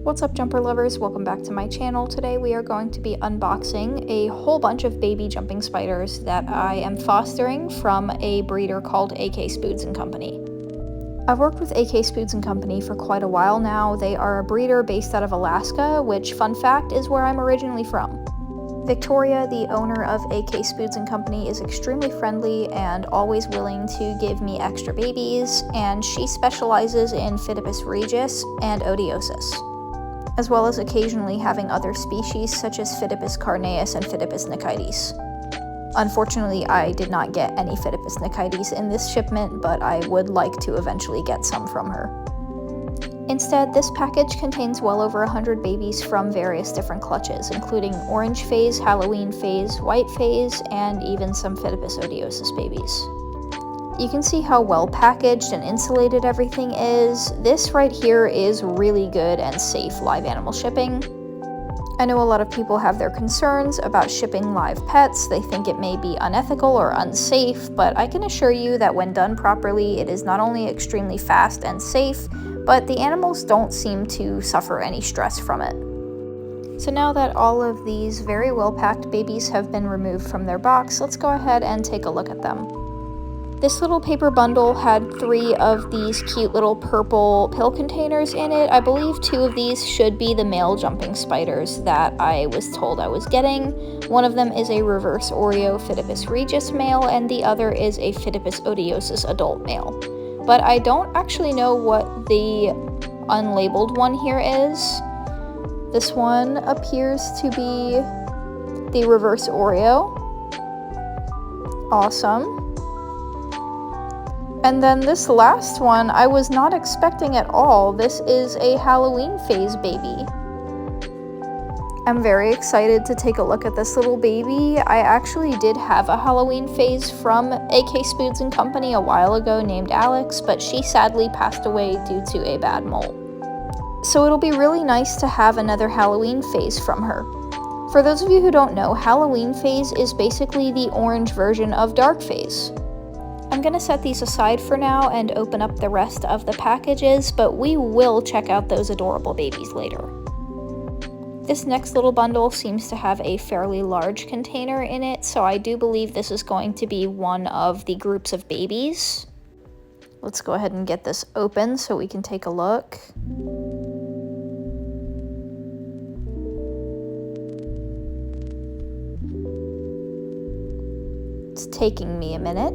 What's up, jumper lovers? Welcome back to my channel. Today we are going to be unboxing a whole bunch of baby jumping spiders that I am fostering from a breeder called AK Spoods & Company. I've worked with AK Spoods & Company for quite a while now. They are a breeder based out of Alaska, which, fun fact, is where I'm originally from. Victoria, the owner of AK Spoods & Company, is extremely friendly and always willing to give me extra babies, and she specializes in Phidippus regius and odiosus, as well as occasionally having other species such as Phidippus carneus and Phidippus nikites. Unfortunately, I did not get any Phidippus nikites in this shipment, but I would like to eventually get some from her. Instead, this package contains well over 100 babies from various different clutches, including orange phase, Halloween phase, white phase, and even some Phidippus odiosus babies. You can see how well packaged and insulated everything is. This right here is really good and safe live animal shipping. I know a lot of people have their concerns about shipping live pets. They think it may be unethical or unsafe, but I can assure you that when done properly, it is not only extremely fast and safe, but the animals don't seem to suffer any stress from it. So now that all of these very well-packed babies have been removed from their box, let's go ahead and take a look at them. This little paper bundle had 3 of these cute little purple pill containers in it. I believe 2 of these should be the male jumping spiders that I was told I was getting. One of them is a reverse Oreo Phidippus regius male, and the other is a Phidippus odiosus adult male. But I don't actually know what the unlabeled one here is. This one appears to be the reverse Oreo. Awesome. And then this last one, I was not expecting at all. This is a Halloween phase baby. I'm very excited to take a look at this little baby. I actually did have a Halloween phase from AK Spoods & Company a while ago named Alex, but she sadly passed away due to a bad molt. So it'll be really nice to have another Halloween phase from her. For those of you who don't know, Halloween phase is basically the orange version of dark phase. I'm gonna set these aside for now and open up the rest of the packages, but we will check out those adorable babies later. This next little bundle seems to have a fairly large container in it, so I do believe this is going to be one of the groups of babies. Let's go ahead and get this open so we can take a look. It's taking me a minute.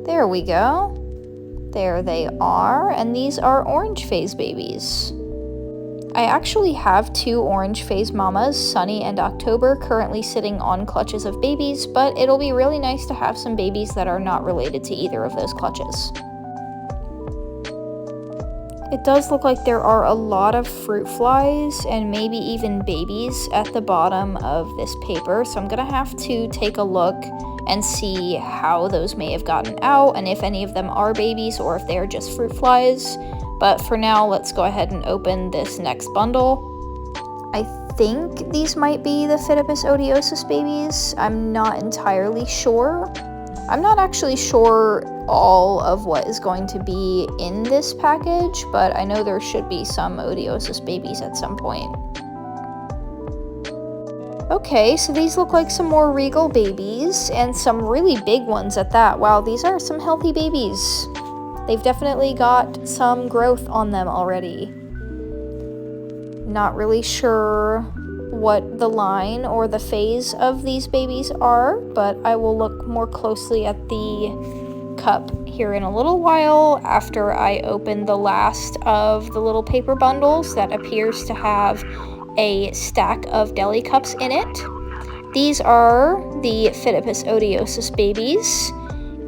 There we go. There they are, and these are orange phase babies. I actually have 2 orange phase mamas, Sunny and October, currently sitting on clutches of babies, but it'll be really nice to have some babies that are not related to either of those clutches. It does look like there are a lot of fruit flies and maybe even babies at the bottom of this paper, so I'm gonna have to take a look and see how those may have gotten out and if any of them are babies or if they are just fruit flies. But for now, let's go ahead and open this next bundle. I think these might be the Phidippus odiosus babies. I'm not entirely sure. I'm not actually sure all of what is going to be in this package, but I know there should be some odiosus babies at some point. Okay, so these look like some more regal babies, and some really big ones at that. Wow, these are some healthy babies. They've definitely got some growth on them already. Not really sure what the line or the phase of these babies are, but I will look more closely at the cup here in a little while after I open the last of the little paper bundles that appears to have a stack of deli cups in it. These are the Phidippus odiosus babies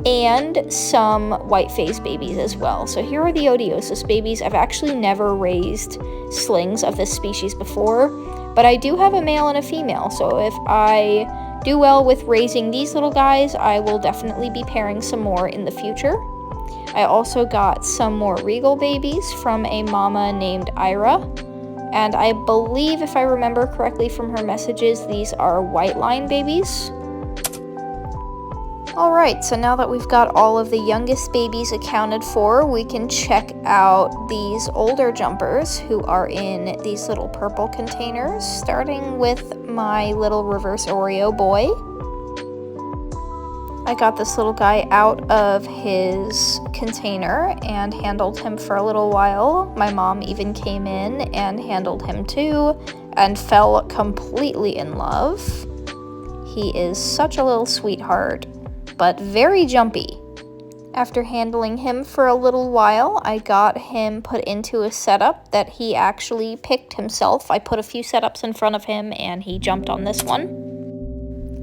and some white phase babies as well. So here are the odiosus babies. I've actually never raised slings of this species before, but I do have a male and a female, so if I do well with raising these little guys, I will definitely be pairing some more in the future. I also got some more regal babies from a mama named Ira, and I believe, if I remember correctly from her messages, these are white line babies. Alright, so now that we've got all of the youngest babies accounted for, we can check out these older jumpers who are in these little purple containers, starting with my little reverse Oreo boy. I got this little guy out of his container and handled him for a little while. My mom even came in and handled him too and fell completely in love. He is such a little sweetheart, but very jumpy. After handling him for a little while, I got him put into a setup that he actually picked himself. I put a few setups in front of him and he jumped on this one.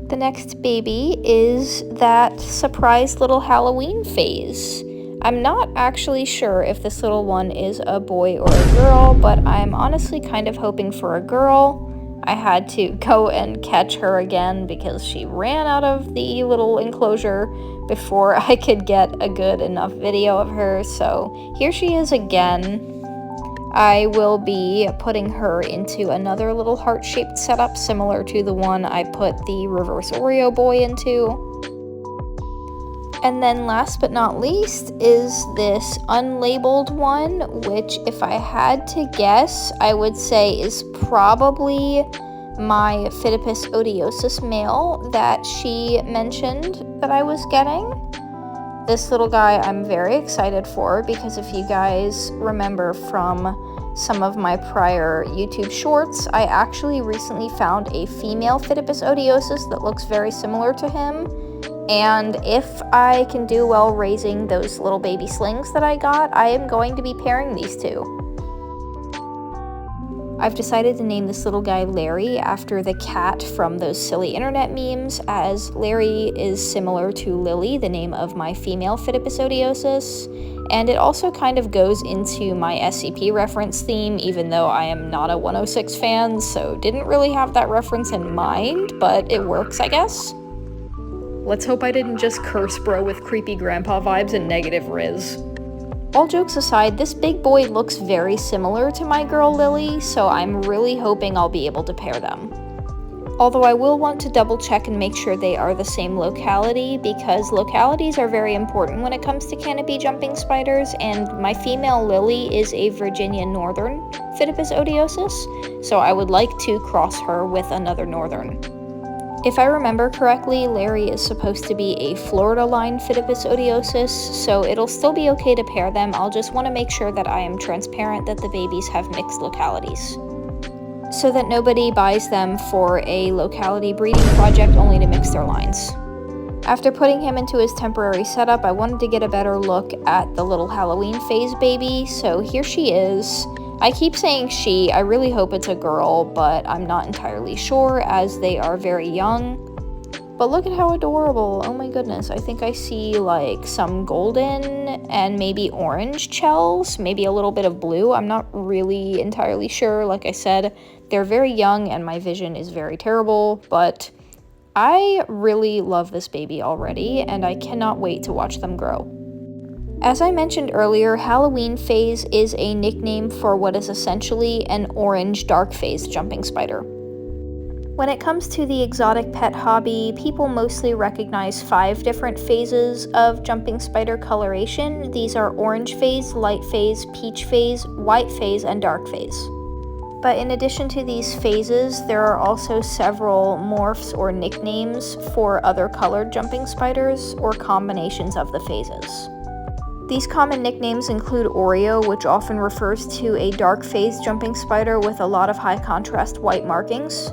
The next baby is that surprise little Halloween phase. I'm not actually sure if this little one is a boy or a girl, but I'm honestly kind of hoping for a girl. I had to go and catch her again because she ran out of the little enclosure before I could get a good enough video of her. So here she is again. I will be putting her into another little heart-shaped setup similar to the one I put the reverse Oreo boy into. And then last but not least is this unlabeled one, which if I had to guess, I would say is probably my Phidippus odiosus male that she mentioned that I was getting. This little guy I'm very excited for because if you guys remember from some of my prior YouTube shorts, I actually recently found a female Phidippus odiosus that looks very similar to him. And if I can do well raising those little baby slings that I got, I am going to be pairing these two. I've decided to name this little guy Larry after the cat from those silly internet memes, as Larry is similar to Lily, the name of my female Phidippus odiosus, and it also kind of goes into my SCP reference theme, even though I am not a 106 fan, so didn't really have that reference in mind, but it works, I guess. Let's hope I didn't just curse bro with creepy grandpa vibes and negative riz. All jokes aside, this big boy looks very similar to my girl Lily, so I'm really hoping I'll be able to pair them. Although I will want to double check and make sure they are the same locality, because localities are very important when it comes to canopy jumping spiders, and my female Lily is a Virginia Northern Phidippus odiosus, so I would like to cross her with another Northern. If I remember correctly, Larry is supposed to be a Florida line Phidippus odiosus, so it'll still be okay to pair them. I'll just want to make sure that I am transparent that the babies have mixed localities, so that nobody buys them for a locality breeding project only to mix their lines. After putting him into his temporary setup, I wanted to get a better look at the little Halloween phase baby, so here she is. I keep saying she, I really hope it's a girl, but I'm not entirely sure as they are very young. But look at how adorable, oh my goodness. I think I see like some golden and maybe orange shells, maybe a little bit of blue. I'm not really entirely sure. Like I said, they're very young and my vision is very terrible, but I really love this baby already and I cannot wait to watch them grow. As I mentioned earlier, Halloween phase is a nickname for what is essentially an orange dark phase jumping spider. When it comes to the exotic pet hobby, people mostly recognize 5 different phases of jumping spider coloration. These are orange phase, light phase, peach phase, white phase, and dark phase. But in addition to these phases, there are also several morphs or nicknames for other colored jumping spiders or combinations of the phases. These common nicknames include Oreo, which often refers to a dark phase jumping spider with a lot of high contrast white markings.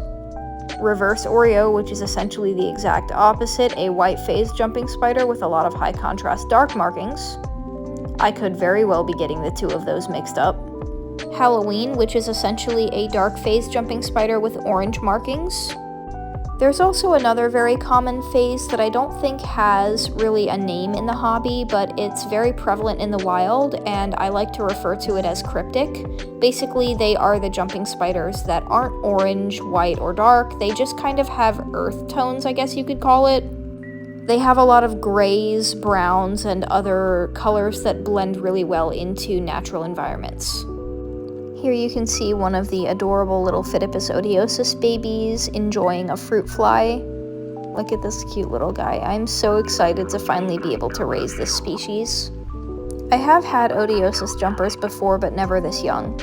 Reverse Oreo, which is essentially the exact opposite, a white phase jumping spider with a lot of high contrast dark markings. I could very well be getting the two of those mixed up. Halloween, which is essentially a dark phase jumping spider with orange markings. There's also another very common phase that I don't think has really a name in the hobby, but it's very prevalent in the wild, and I like to refer to it as cryptic. Basically, they are the jumping spiders that aren't orange, white, or dark. They just kind of have earth tones, I guess you could call it. They have a lot of grays, browns, and other colors that blend really well into natural environments. Here you can see one of the adorable little Phidippus odiosus babies enjoying a fruit fly. Look at this cute little guy. I'm so excited to finally be able to raise this species. I have had odiosis jumpers before, but never this young.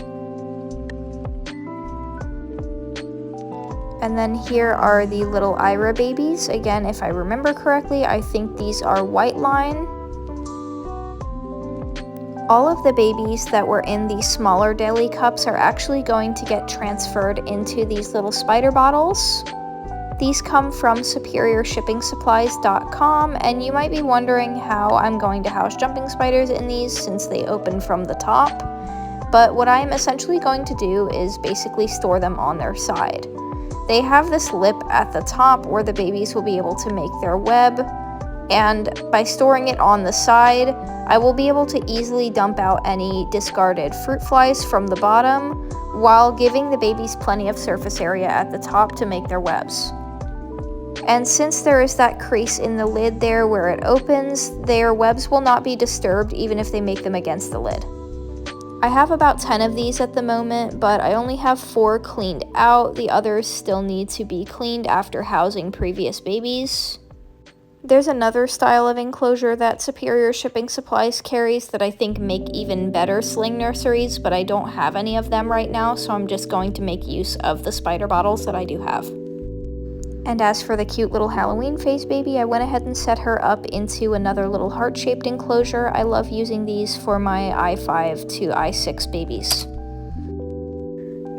And then here are the little Ira babies. Again, if I remember correctly, I think these are white line. All of the babies that were in these smaller daily cups are actually going to get transferred into these little spider bottles. These come from superiorshippingsupplies.com, and you might be wondering how I'm going to house jumping spiders in these since they open from the top. But what I'm essentially going to do is basically store them on their side. They have this lip at the top where the babies will be able to make their web, and by storing it on the side, I will be able to easily dump out any discarded fruit flies from the bottom while giving the babies plenty of surface area at the top to make their webs. And since there is that crease in the lid there where it opens, their webs will not be disturbed even if they make them against the lid. I have about 10 of these at the moment, but I only have 4 cleaned out. The others still need to be cleaned after housing previous babies. There's another style of enclosure that Superior Shipping Supplies carries that I think make even better sling nurseries, but I don't have any of them right now, so I'm just going to make use of the spider bottles that I do have. And as for the cute little Halloween face baby, I went ahead and set her up into another little heart-shaped enclosure. I love using these for my I5 to I6 babies.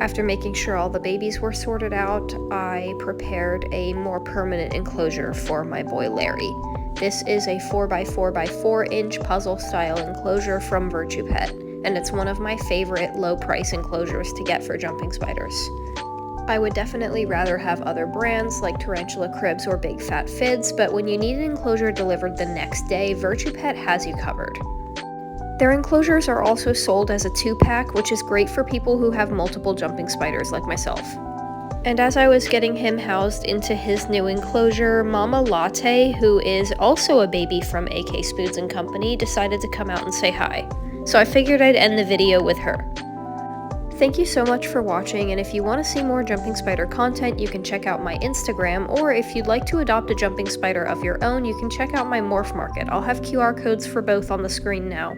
After making sure all the babies were sorted out, I prepared a more permanent enclosure for my boy Larry. This is a 4x4x4 inch puzzle style enclosure from Virtue Pet, and it's one of my favorite low price enclosures to get for jumping spiders. I would definitely rather have other brands like Tarantula Cribs or Big Fat Fids, but when you need an enclosure delivered the next day, Virtue Pet has you covered. Their enclosures are also sold as a 2-pack, which is great for people who have multiple jumping spiders like myself. And as I was getting him housed into his new enclosure, Mama Latte, who is also a baby from AK Spoods & Company, decided to come out and say hi. So I figured I'd end the video with her. Thank you so much for watching, and if you want to see more jumping spider content, you can check out my Instagram, or if you'd like to adopt a jumping spider of your own, you can check out my morph market. I'll have QR codes for both on the screen now.